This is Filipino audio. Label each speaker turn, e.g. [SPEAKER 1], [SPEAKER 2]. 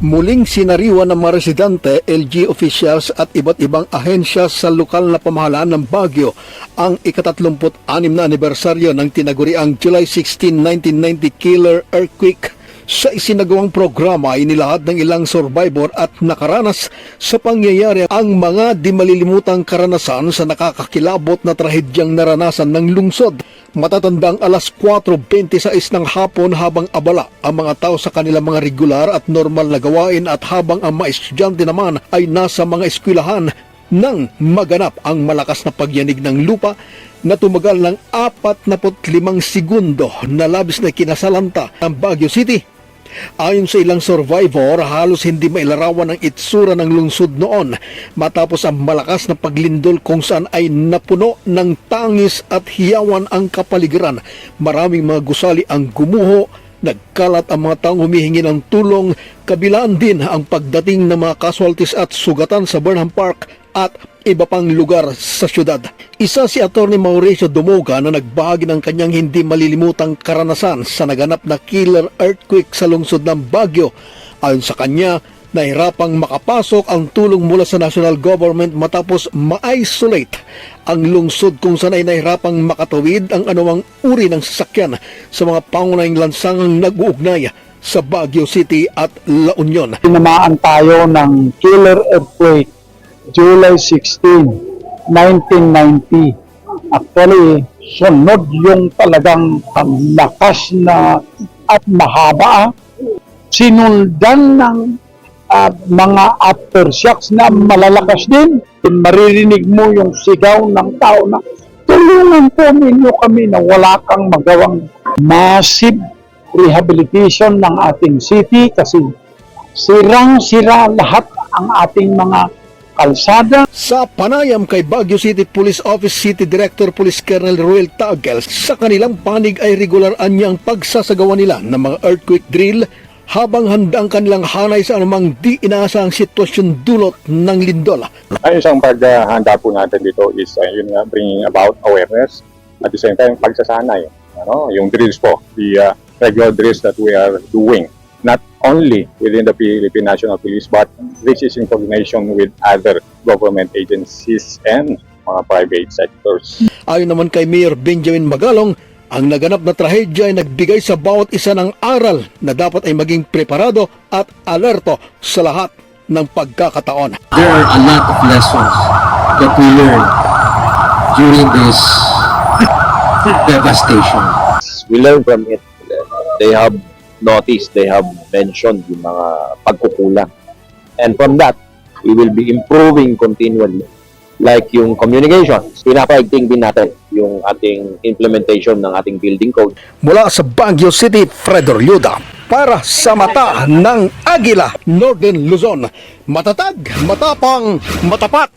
[SPEAKER 1] Muling sinariwa ng mga residente, LG officials at iba't ibang ahensya sa lokal na pamahalaan ng Baguio ang ika-36 na anibersaryo ng tinaguriang July 16, 1990 killer earthquake. Sa isinagawang programa ay nilahad ng ilang survivor at nakaranas sa pangyayari ang mga di malilimutang karanasan sa nakakakilabot na trahedyang naranasan ng lungsod. Matatandang alas 4:26 ng hapon habang abala ang mga tao sa kanilang mga regular at normal na gawain at habang ang mga estudyante naman ay nasa mga eskwelahan nang maganap ang malakas na pagyanig ng lupa na tumagal ng 45 segundo na labis na kinasalanta ng Baguio City. Ayon sa ilang survivor, halos hindi mailarawan ang itsura ng lungsod noon matapos ang malakas na paglindol kung saan ay napuno ng tangis at hiyawan ang kapaligiran. Maraming mga gusali ang gumuho, nagkalat ang mga taong humihingi ng tulong, kabilaan din ang pagdating ng mga casualties at sugatan sa Burnham Park at iba pang lugar sa syudad. Isa si Atty. Mauricio Dumoga na nagbahagi ng kanyang hindi malilimutang karanasan sa naganap na killer earthquake sa lungsod ng Baguio. Ayon sa kanya, nahirapang makapasok ang tulong mula sa national government matapos ma-isolate ang lungsod kung saan ay nahirapang makatawid ang anumang uri ng sasakyan sa mga pangunahing lansangang nag-uugnay sa Baguio City at La Union.
[SPEAKER 2] Tinamaan tayo ng killer earthquake July 16, 1990. Actually, sunod yung talagang lakas na at mahaba. Sinundan ng mga aftershocks na malalakas din. Maririnig mo yung sigaw ng tao na tulungan po ninyo kami na wala kang magawang massive rehabilitation ng ating city kasi sirang-sira lahat ang ating mga kalsada.
[SPEAKER 1] Sa panayam kay Baguio City Police Office City Director Police Colonel Ruel Tagel, sa kanilang panig ay regular ang pagsasagawa nila ng mga earthquake drill habang handa ang kanilang hanay sa anumang di inaasahang sitwasyon dulot ng lindol.
[SPEAKER 3] Ay, isang paghahanda po natin dito is yun nga, bringing about awareness at the same time pagsasanay. Yung drills po, the regular drills that we are doing. Not only within the Philippine National Police, but this is in coordination with other government agencies and mga private sectors.
[SPEAKER 1] Ayon naman kay Mayor Benjamin Magalong, ang naganap na trahedya ay nagbigay sa bawat isa ng aral na dapat ay maging preparado at alerto sa lahat ng pagkakataon.
[SPEAKER 4] There are a lot of lessons that we learned during this devastation.
[SPEAKER 5] We learn from it. They have noticed, they have mentioned yung mga pagkukulang. And from that, we will be improving continually. Like yung communication, pinapaigting din natin yung ating implementation ng ating building code.
[SPEAKER 1] Mula sa Baguio City, Fredo Lyuda, para sa mata ng Agila, Northern Luzon. Matatag, matapang, matapat.